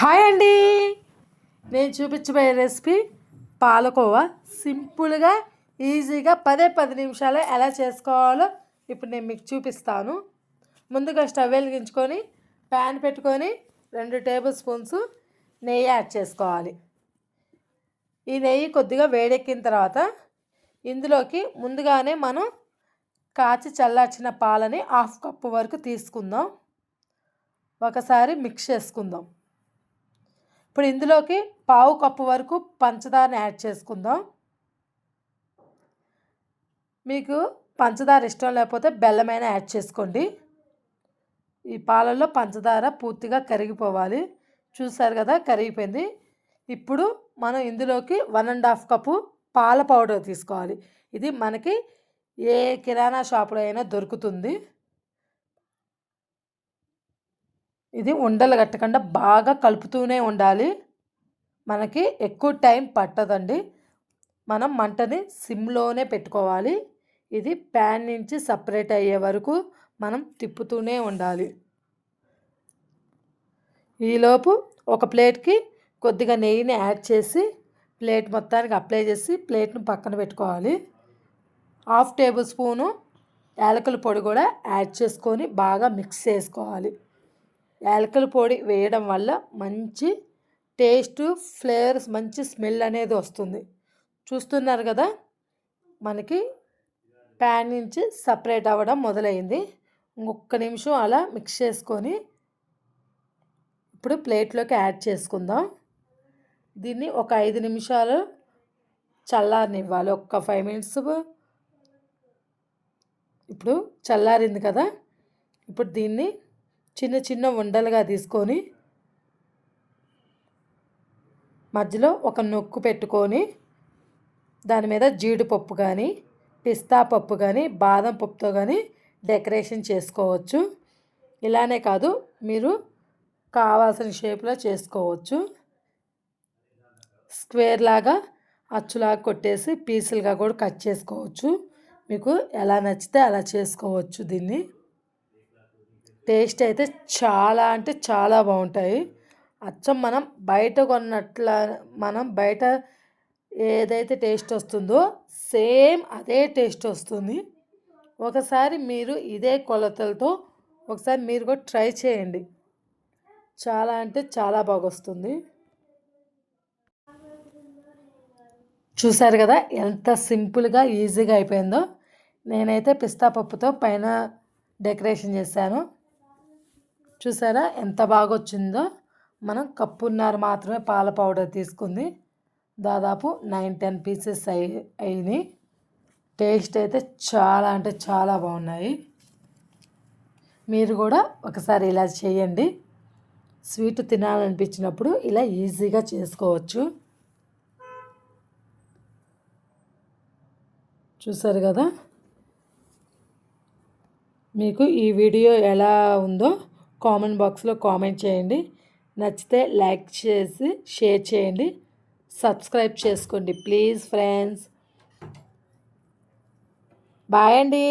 Hi అండి. నేను చూపించబోయే రెసిపీ పాలకోవా. సింపుల్గా ఈజీగా 10 నిమిషాలు ఎలా చేసుకోవాలో ఇప్పుడు నేను మీకు చూపిస్తాను. ముందుగా స్టవ్ వెలిగించుకొని ప్యాన్ పెట్టుకొని 2 టేబుల్ స్పూన్స్ నెయ్యి యాడ్ చేసుకోవాలి. ఈ నెయ్యి కొద్దిగా వేడెక్కిన తర్వాత ఇందులోకి ముందుగానే మనం కాచి చల్లార్చిన పాలని 1/2 కప్పు వరకు తీసుకుందాం. ఒకసారి మిక్స్ చేసుకుందాం. ఇప్పుడు ఇందులోకి 1/2 కప్పు వరకు పంచదారని యాడ్ చేసుకుందాం. మీకు పంచదార ఇష్టం లేకపోతే బెల్లమైనా యాడ్ చేసుకోండి. ఈ పాలల్లో పంచదార పూర్తిగా కరిగిపోవాలి. చూసారు కదా, కరిగిపోయింది. ఇప్పుడు మనం ఇందులోకి 1.5 కప్పు పాల పౌడర్ తీసుకోవాలి. ఇది మనకి ఏ కిరాణా షాపులో అయినా దొరుకుతుంది. ఇది ఉండలు కట్టకుండా బాగా కలుపుతూనే ఉండాలి. మనకి ఎక్కువ టైం పట్టదండి. మనం మంటని సిమ్లోనే పెట్టుకోవాలి. ఇది ప్యాన్ నుంచి సపరేట్ అయ్యే వరకు మనం తిప్పుతూనే ఉండాలి. ఈలోపు ఒక ప్లేట్కి కొద్దిగా నెయ్యిని యాడ్ చేసి ప్లేట్ మొత్తానికి అప్లై చేసి ప్లేట్ను పక్కన పెట్టుకోవాలి. 1/2 టేబుల్ స్పూను యాలకుల పొడి కూడా యాడ్ చేసుకొని బాగా మిక్స్ చేసుకోవాలి. యాలకుల పొడి వేయడం వల్ల మంచి టేస్ట్, ఫ్లేవర్స్, మంచి స్మెల్ అనేది వస్తుంది. చూస్తున్నారు కదా, మనకి ప్యాన్ నుంచి సపరేట్ అవ్వడం మొదలైంది. ఇంకొక నిమిషం అలా మిక్స్ చేసుకొని ఇప్పుడు ప్లేట్లోకి యాడ్ చేసుకుందాం. దీన్ని ఒక 5 నిమిషాలు చల్లారనివ్వాలి. ఒక 5 మినిట్స్. ఇప్పుడు చల్లారింది కదా, ఇప్పుడు దీన్ని చిన్న చిన్న ఉండలుగా తీసుకొని మధ్యలో ఒక నొక్కు పెట్టుకొని దాని మీద జీడిపప్పు కానీ, పిస్తా పప్పు కానీ, బాదం పప్పుతో కానీ డెకరేషన్ చేసుకోవచ్చు. ఇలానే కాదు, మీరు కావాల్సిన షేప్లో చేసుకోవచ్చు. స్క్వేర్ లాగా అచ్చులాగా కొట్టేసి పీసులుగా కూడా కట్ చేసుకోవచ్చు. మీకు ఎలా నచ్చితే అలా చేసుకోవచ్చు. దీన్ని టేస్ట్ అయితే చాలా అంటే చాలా బాగుంటాయి. అచ్చం మనం బయట కొన్నట్ల, మనం బయట ఏదైతే టేస్ట్ వస్తుందో సేమ్ అదే టేస్ట్ వస్తుంది. ఒకసారి మీరు ఇదే కొలతలతో ఒకసారి మీరు కూడా ట్రై చేయండి. చాలా అంటే చాలా బాగా వస్తుంది. చూసారు కదా ఎంత సింపుల్గా ఈజీగా అయిపోయిందో. నేనైతే పిస్తా పప్పుతో పైన డెకరేషన్ చేశాను. చూసారా ఎంత బాగా వచ్చిందో. మనం కప్పున్నర మాత్రమే పాల పౌడర్ తీసుకుంది. దాదాపు 9-10 పీసెస్ అయినాయి. టేస్ట్ అయితే చాలా అంటే చాలా బాగున్నాయి. మీరు కూడా ఒకసారి ఇలా చేయండి. స్వీట్ తినాలనిపించినప్పుడు ఇలా ఈజీగా చేసుకోవచ్చు. చూసారు కదా, మీకు ఈ వీడియో ఎలా ఉందో కామెంట్ బాక్స్లో కామెంట్ చేయండి. నచ్చితే లైక్ చేసి షేర్ చేయండి. సబ్స్క్రైబ్ చేసుకోండి ప్లీజ్ ఫ్రెండ్స్. బాయ్ అండి.